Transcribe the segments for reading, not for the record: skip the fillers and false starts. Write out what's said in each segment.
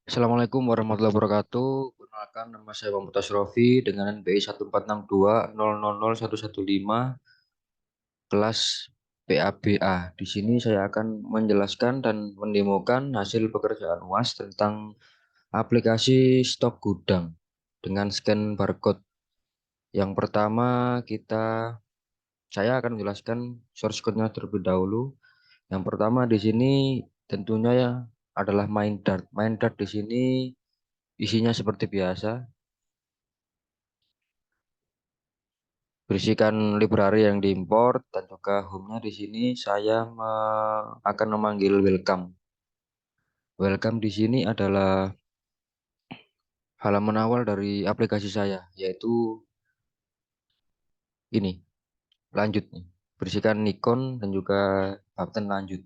Assalamualaikum warahmatullahi wabarakatuh. Perkenalkan nama saya Muhammad Asrofi dengan NPI 14620001115 kelas PABA. Di sini saya akan menjelaskan dan mendemokan hasil pekerjaan UAS tentang aplikasi stok gudang dengan scan barcode. Yang pertama saya akan menjelaskan source code-nya terlebih dahulu. Yang pertama di sini tentunya ya adalah MainDart. MainDart di sini isinya seperti biasa, berisikan library yang diimport dan juga home-nya di sini saya akan memanggil welcome. Welcome di sini adalah halaman awal dari aplikasi saya, yaitu ini, lanjut nih. Berisikan ikon dan juga button lanjut.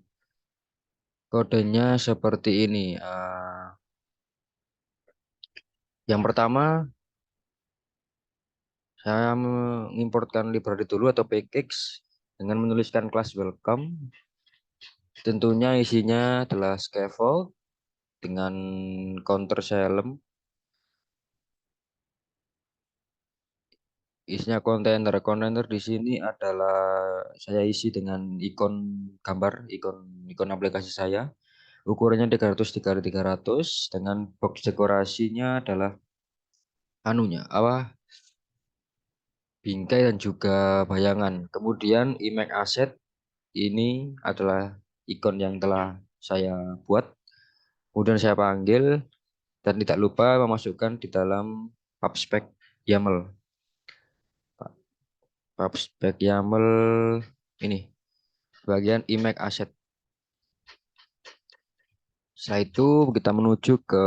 Kodenya seperti ini. Yang pertama, saya mengimportkan library dulu atau package dengan menuliskan kelas welcome. Tentunya isinya adalah scaffold dengan counter Salem. Isinya kontainer di sini adalah saya isi dengan ikon gambar, ikon aplikasi saya. Ukurannya 300 kali 300 dengan box dekorasinya adalah apa? Bingkai dan juga bayangan. Kemudian image asset ini adalah ikon yang telah saya buat. Kemudian saya panggil dan tidak lupa memasukkan di dalam PubSpec YAML. PubSpec YAML ini bagian image asset. Setelah itu kita menuju ke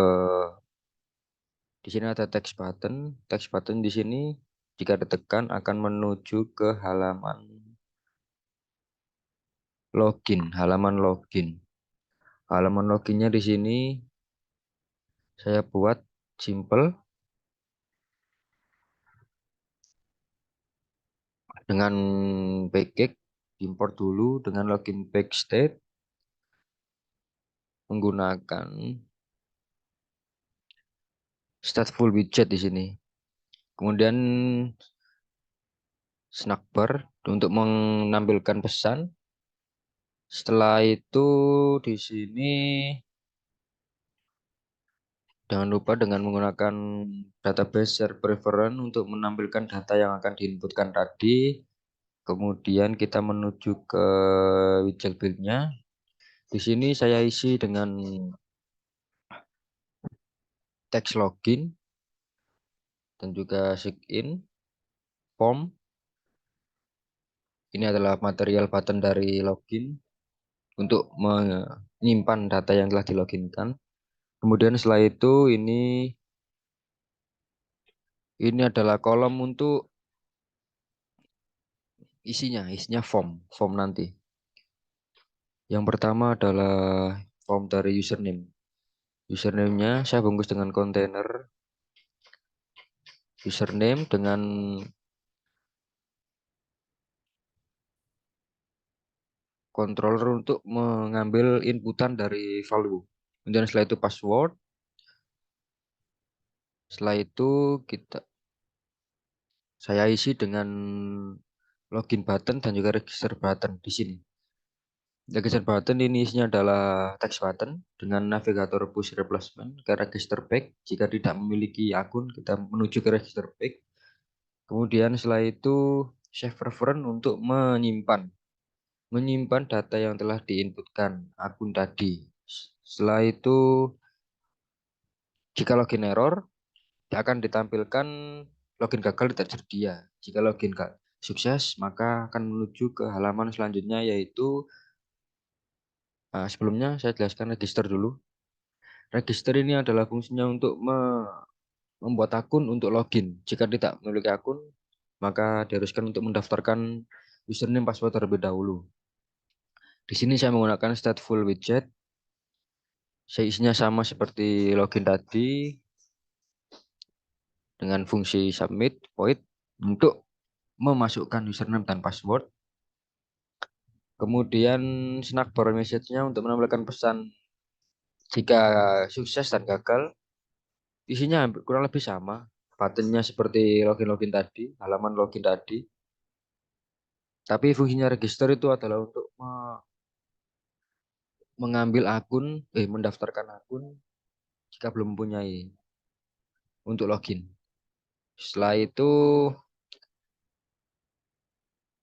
di sini ada text button. Text button di sini jika ditekan akan menuju ke halaman login, halaman login. Halaman loginnya di sini saya buat simple dengan package import dulu dengan login page state menggunakan stateful widget di sini. Kemudian snack bar untuk menampilkan pesan. Setelah itu di sini jangan lupa dengan menggunakan database share preference untuk menampilkan data yang akan diinputkan tadi. Kemudian kita menuju ke widget build-nya. Di sini saya isi dengan teks login dan juga sign form. Ini adalah material button dari login untuk menyimpan data yang telah diloginkan. Kemudian setelah itu ini adalah kolom untuk isinya form nanti. Yang pertama adalah form dari username. Username-nya saya bungkus dengan kontainer username dengan controller untuk mengambil inputan dari value. Kemudian setelah itu password. Setelah itu saya isi dengan login button dan juga register button di sini. Register button ini isinya adalah text button dengan navigator push replacement ke register page. Jika tidak memiliki akun, kita menuju ke register page. Kemudian setelah itu save preference untuk menyimpan data yang telah diinputkan akun tadi. Setelah itu jika login error akan ditampilkan login gagal tidak tersedia. Jika login sukses maka akan menuju ke halaman selanjutnya yaitu sebelumnya saya jelaskan register dulu. Register ini adalah fungsinya untuk membuat akun untuk login. Jika tidak memiliki akun, maka diharuskan untuk mendaftarkan username password terlebih dahulu. Di sini saya menggunakan stateful widget. Saya isinya sama seperti login tadi dengan fungsi submit void untuk memasukkan username dan password. Kemudian snack bar message-nya untuk menampilkan pesan Jika sukses dan gagal, isinya kurang lebih sama. Buttonnya seperti login-login tadi, halaman login tadi. Tapi fungsinya register itu adalah untuk mengambil akun, mendaftarkan akun jika belum mempunyai untuk login. Setelah itu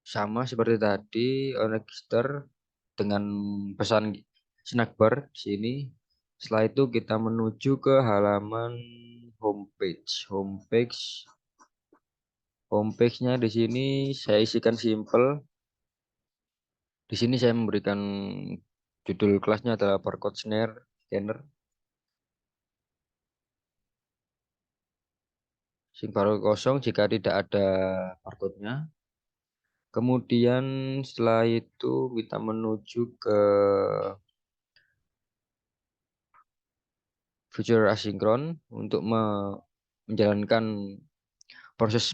sama seperti tadi, register dengan pesan snack bar di sini. Setelah itu kita menuju ke halaman homepage. Homepage-nya di sini saya isikan simple. Di sini saya memberikan judul kelasnya adalah barcode scanner. SIM barcode kosong jika tidak ada barcode-nya. Kemudian setelah itu kita menuju ke fitur asinkron untuk menjalankan proses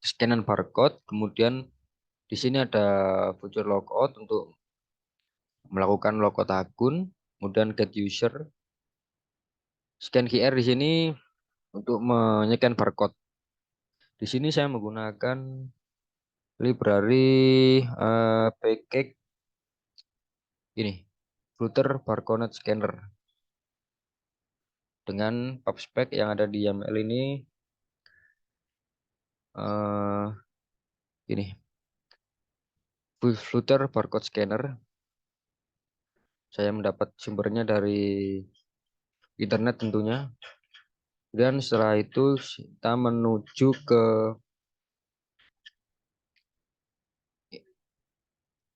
scanan barcode. Kemudian di sini ada fitur logout untuk melakukan logout akun. Kemudian get user. Scan QR di sini untuk menyekan barcode. Di sini saya menggunakan library package ini, Flutter Barcode Scanner. Dengan pub spec yang ada di YAML ini ini Flutter Barcode Scanner. Saya mendapat sumbernya dari internet tentunya. Dan setelah itu kita menuju ke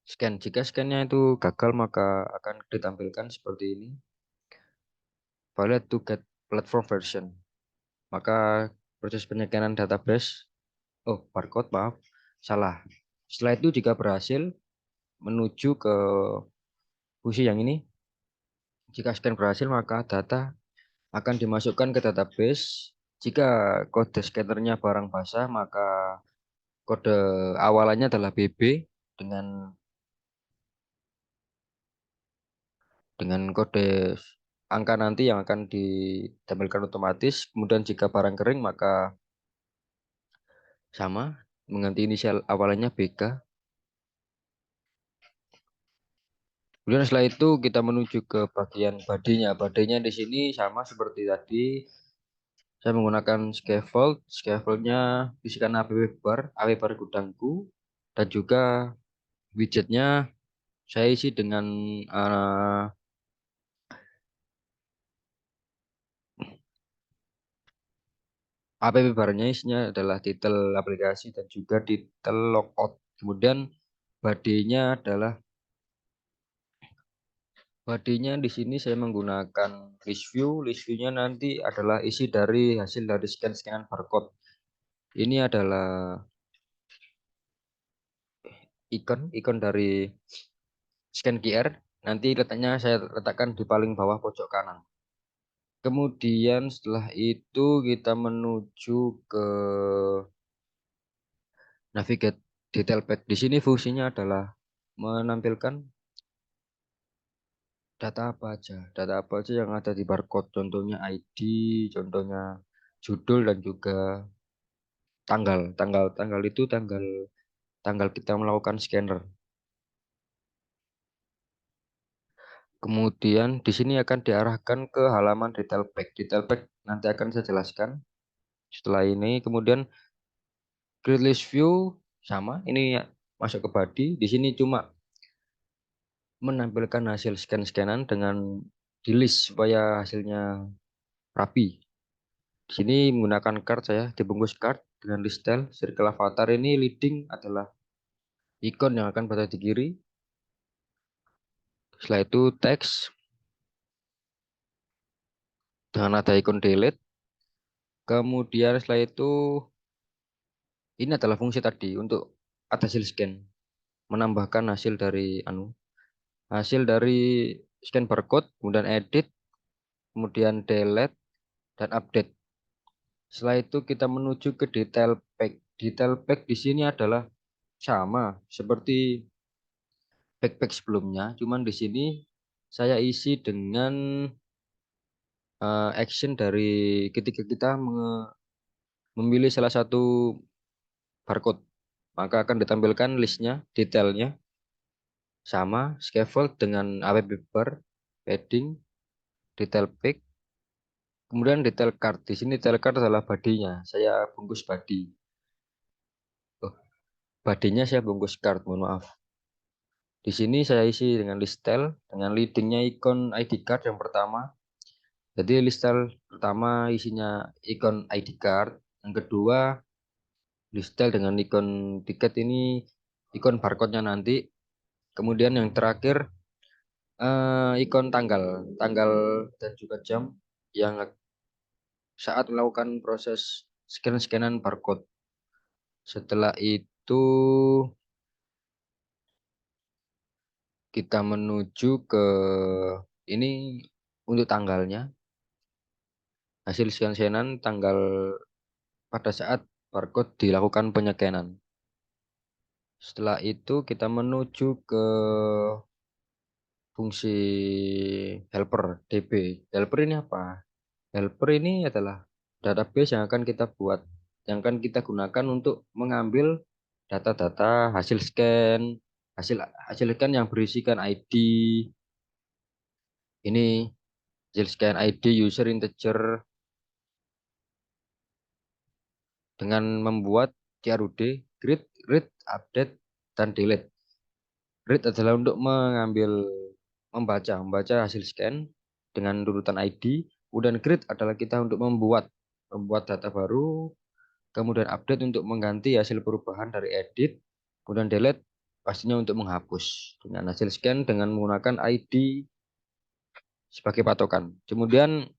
scan. Jika scannya itu gagal maka akan ditampilkan seperti ini. Valid to get platform version. Maka proses penyekanan database, barcode maaf, salah. Setelah itu jika berhasil menuju ke fungsi yang ini, jika scan berhasil maka data akan dimasukkan ke database. Jika kode scannernya barang basah maka kode awalannya adalah BB dengan kode angka nanti yang akan ditampilkan otomatis. Kemudian jika barang kering maka sama, mengganti inisial awalannya BK. Kemudian setelah itu kita menuju ke bagian badinya. Badinya di sini sama seperti tadi. Saya menggunakan scaffold. Scaffoldnya isikan AW bar gudangku. Dan juga widgetnya saya isi dengan app barnya isinya adalah titel aplikasi dan juga titel logout. Kemudian badinya di sini saya menggunakan list view. List view-nya nanti adalah isi dari hasil dari scan-scanan barcode. Ini adalah ikon dari scan QR. Nanti letaknya saya letakkan di paling bawah pojok kanan. Kemudian setelah itu kita menuju ke navigate detail pack. Di sini fungsinya adalah menampilkan data apa aja yang ada di barcode. Contohnya ID, contohnya judul dan juga tanggal itu tanggal kita melakukan scanner. Kemudian di sini akan diarahkan ke halaman detail pack. Detail pack nanti akan saya jelaskan setelah ini. Kemudian grid list view sama, ini masuk ke body. Di sini cuma menampilkan hasil scan-scanan dengan di list supaya hasilnya rapi. Di sini menggunakan card, saya dibungkus card dengan list style. Circle avatar ini leading adalah ikon yang akan berada di kiri. Setelah itu teks dengan ada ikon delete. Kemudian setelah itu ini adalah fungsi tadi untuk ada hasil scan, menambahkan hasil dari scan barcode, kemudian edit, kemudian delete dan update. Setelah itu kita menuju ke detail pack. Detail pack di sini adalah sama seperti backpack sebelumnya, cuman di sini saya isi dengan action dari ketika kita memilih salah satu barcode. Maka akan ditampilkan listnya, detailnya, sama scaffold dengan AWB bar, padding, detail pick, kemudian detail card. Di sini detail card adalah badinya. Saya bungkus body. Oh, badinya saya bungkus card, mohon maaf. Di sini saya isi dengan list style, dengan leadingnya ikon ID card yang pertama. Jadi list style pertama isinya ikon ID card. Yang kedua list style dengan ikon tiket ini ikon barcode-nya nanti. Kemudian yang terakhir ikon tanggal, tanggal dan juga jam yang saat melakukan proses scan-scanan barcode. Setelah itu kita menuju ke ini untuk tanggalnya, hasil scan-scanan tanggal pada saat barcode dilakukan penyekenan. Setelah itu kita menuju ke fungsi helper DB. Helper ini apa? Helper ini adalah database yang akan kita buat, yang akan kita gunakan untuk mengambil data-data hasil scan, hasil hasil scan yang berisikan ID. Ini hasil scan ID user integer dengan membuat CRUD, create, read, update, dan delete. Read adalah untuk membaca hasil scan dengan urutan ID. Kemudian create adalah kita untuk membuat data baru. Kemudian update untuk mengganti hasil perubahan dari edit. Kemudian delete pastinya untuk menghapus dengan hasil scan dengan menggunakan ID sebagai patokan. Kemudian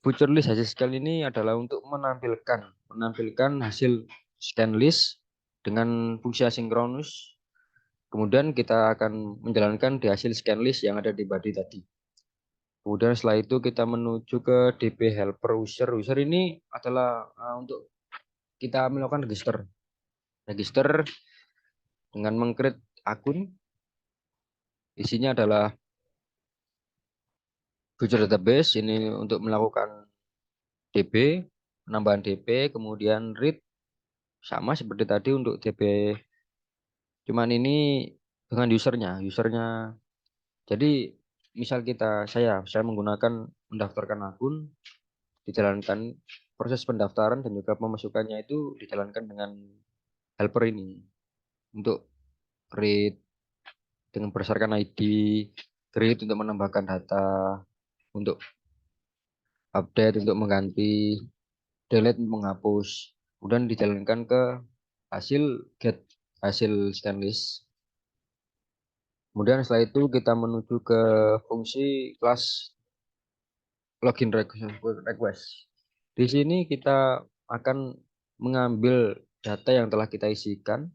feature list hasil scan ini adalah untuk menampilkan hasil scan list dengan fungsi asinkronus. Kemudian kita akan menjalankan di hasil scan list yang ada di body tadi. Kemudian setelah itu kita menuju ke DB helper user. User ini adalah untuk kita melakukan register. Register dengan mengcreate akun. Isinya adalah user database. Ini untuk melakukan DB, penambahan DB, kemudian read sama seperti tadi untuk DB. Cuman ini dengan usernya. Jadi misal saya menggunakan mendaftarkan akun, dijalankan proses pendaftaran dan juga pemasukannya itu dijalankan dengan helper ini untuk read dengan berdasarkan ID, create untuk menambahkan data, untuk update untuk mengganti, delete untuk menghapus, kemudian dijalankan ke hasil get hasil scan list. Kemudian setelah itu kita menuju ke fungsi kelas login request. Di sini kita akan mengambil data yang telah kita isikan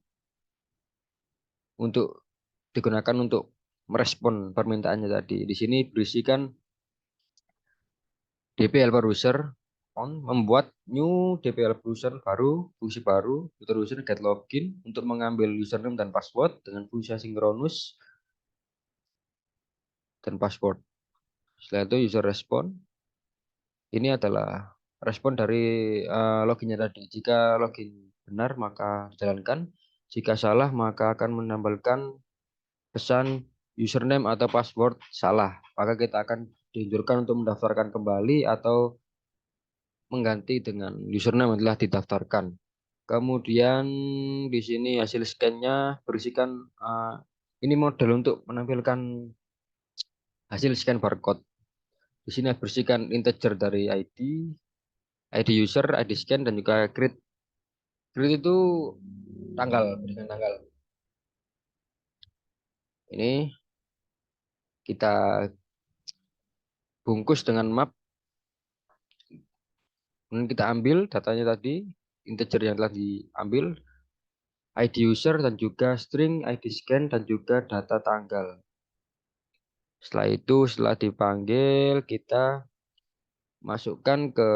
untuk digunakan untuk merespon permintaannya tadi. Di sini berisikan DP helper user on membuat new DP helper user baru, fungsi baru, user get login untuk mengambil username dan password dengan fungsi asinkronus dan password. Setelah itu user respon. Ini adalah respon dari loginnya tadi. Jika login benar maka dijalankan. Jika salah maka akan menambahkan pesan username atau password salah. Maka kita akan dianjurkan untuk mendaftarkan kembali atau mengganti dengan username yang telah didaftarkan. Kemudian di sini hasil scan-nya berisikan ini model untuk menampilkan hasil scan barcode. Di sini bersihkan integer dari ID user, ID scan, dan juga create. Create itu tanggal, berikan tanggal. Ini kita bungkus dengan map. Kemudian kita ambil datanya tadi, integer yang telah diambil, ID user, dan juga string, ID scan, dan juga data tanggal. Setelah itu, setelah dipanggil, kita masukkan ke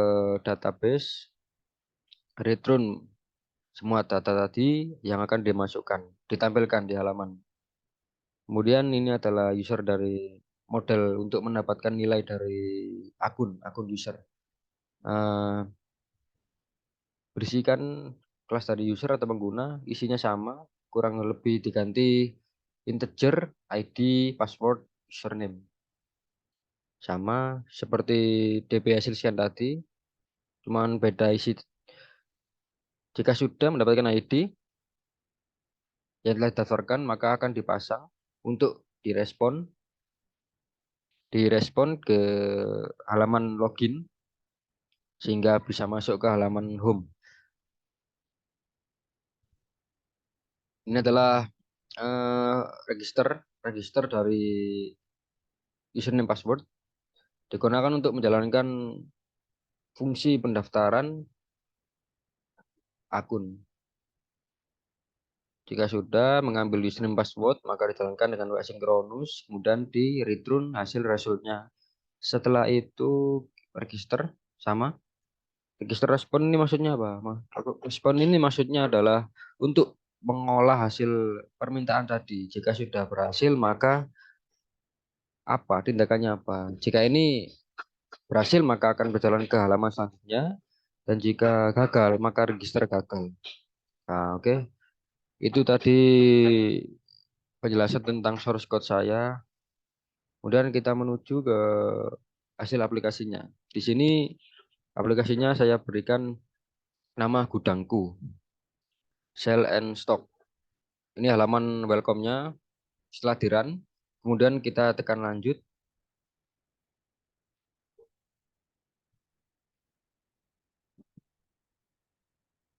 database, return semua data tadi yang akan dimasukkan, ditampilkan di halaman. Kemudian ini adalah user dari model untuk mendapatkan nilai dari akun user. Eh, Berisikan kelas dari user atau pengguna, isinya sama, kurang lebih diganti integer, ID, password, username. Sama seperti DP hasil scan tadi, cuman beda isi. Jika sudah mendapatkan ID yang telah didaftarkan, maka akan dipasang untuk direspon ke halaman login sehingga bisa masuk ke halaman home. Ini adalah eh, register register dari username password digunakan untuk menjalankan fungsi pendaftaran akun. Jika sudah mengambil username password, maka dijalankan dengan asinkronus, kemudian di return hasil resultnya. Setelah itu register sama. Register respon ini maksudnya apa? Respon ini maksudnya adalah untuk mengolah hasil permintaan tadi. Jika sudah berhasil, maka apa? Tindakannya apa? Jika ini berhasil, maka akan berjalan ke halaman selanjutnya. Dan jika gagal, maka register gagal. Nah, oke. Itu tadi penjelasan tentang source code saya. Kemudian kita menuju ke hasil aplikasinya. Di sini aplikasinya saya berikan nama gudangku, sell and stock. Ini halaman welcome-nya setelah di-run. Kemudian kita tekan lanjut.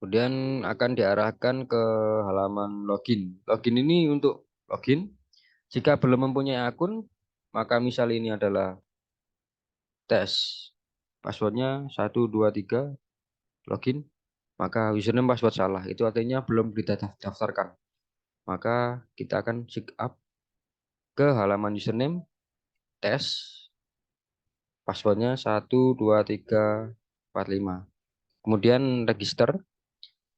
Kemudian akan diarahkan ke halaman login. Login ini untuk login. Jika belum mempunyai akun, maka misal ini adalah tes. Passwordnya 123 login. Maka username password salah. Itu artinya belum didaftarkan. Maka kita akan sign up ke halaman username, tes, passwordnya 12345. Kemudian register,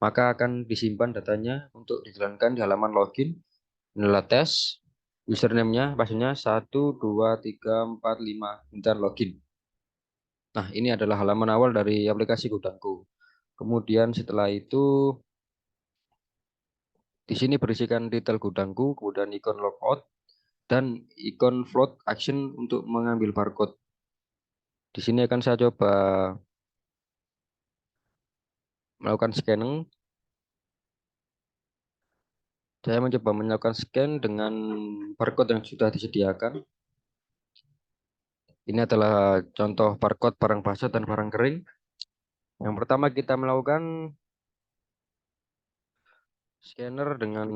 maka akan disimpan datanya untuk dijalankan di halaman login. Inilah tes, username-nya, passwordnya 12345, dan login. Nah, ini adalah halaman awal dari aplikasi Gudangku. Kemudian setelah itu, di sini berisikan detail gudangku, kemudian ikon logout, dan ikon float action untuk mengambil barcode. Di sini akan saya coba melakukan scanning. Saya mencoba melakukan scan dengan barcode yang sudah disediakan. Ini adalah contoh barcode barang basah dan barang kering. Yang pertama kita melakukan scanner dengan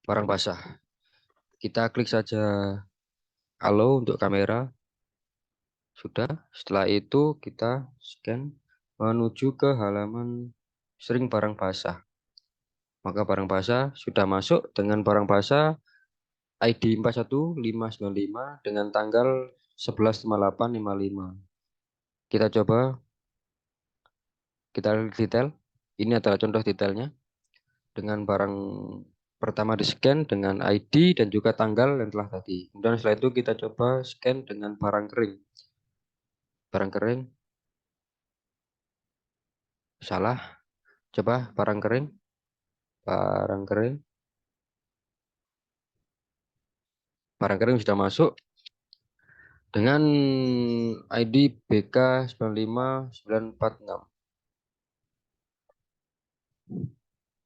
barang basah. Kita klik saja halo untuk kamera. Sudah. Setelah itu kita scan menuju ke halaman sering barang basah. Maka barang basah sudah masuk dengan barang basah ID 41595 dengan tanggal 11/8/55. Kita coba, kita lihat detail. Ini adalah contoh detailnya dengan barang pertama di scan dengan ID dan juga tanggal yang telah tadi. Kemudian setelah itu kita coba scan dengan barang kering. Barang kering, salah. Coba barang kering, barang kering sudah masuk dengan ID BK 95946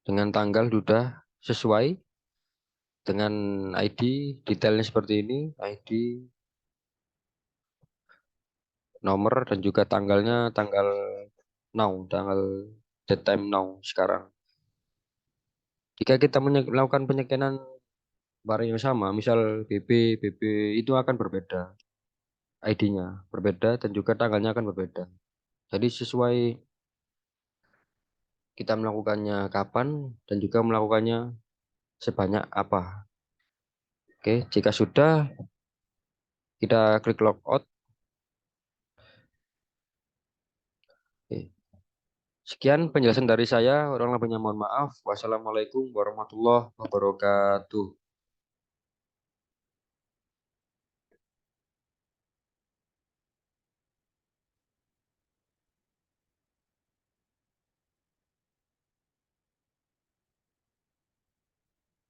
dengan tanggal sudah sesuai dengan ID detailnya seperti ini, ID, nomor dan juga tanggalnya tanggal now, tanggal the time now sekarang. Jika kita melakukan penyekian barang yang sama, misal BB itu akan berbeda, ID-nya berbeda dan juga tanggalnya akan berbeda. Jadi sesuai kita melakukannya kapan dan juga melakukannya sebanyak apa. Oke, jika sudah kita klik logout. Oke. Sekian penjelasan dari saya. Orang lebihnya mohon maaf. Wassalamualaikum warahmatullahi wabarakatuh.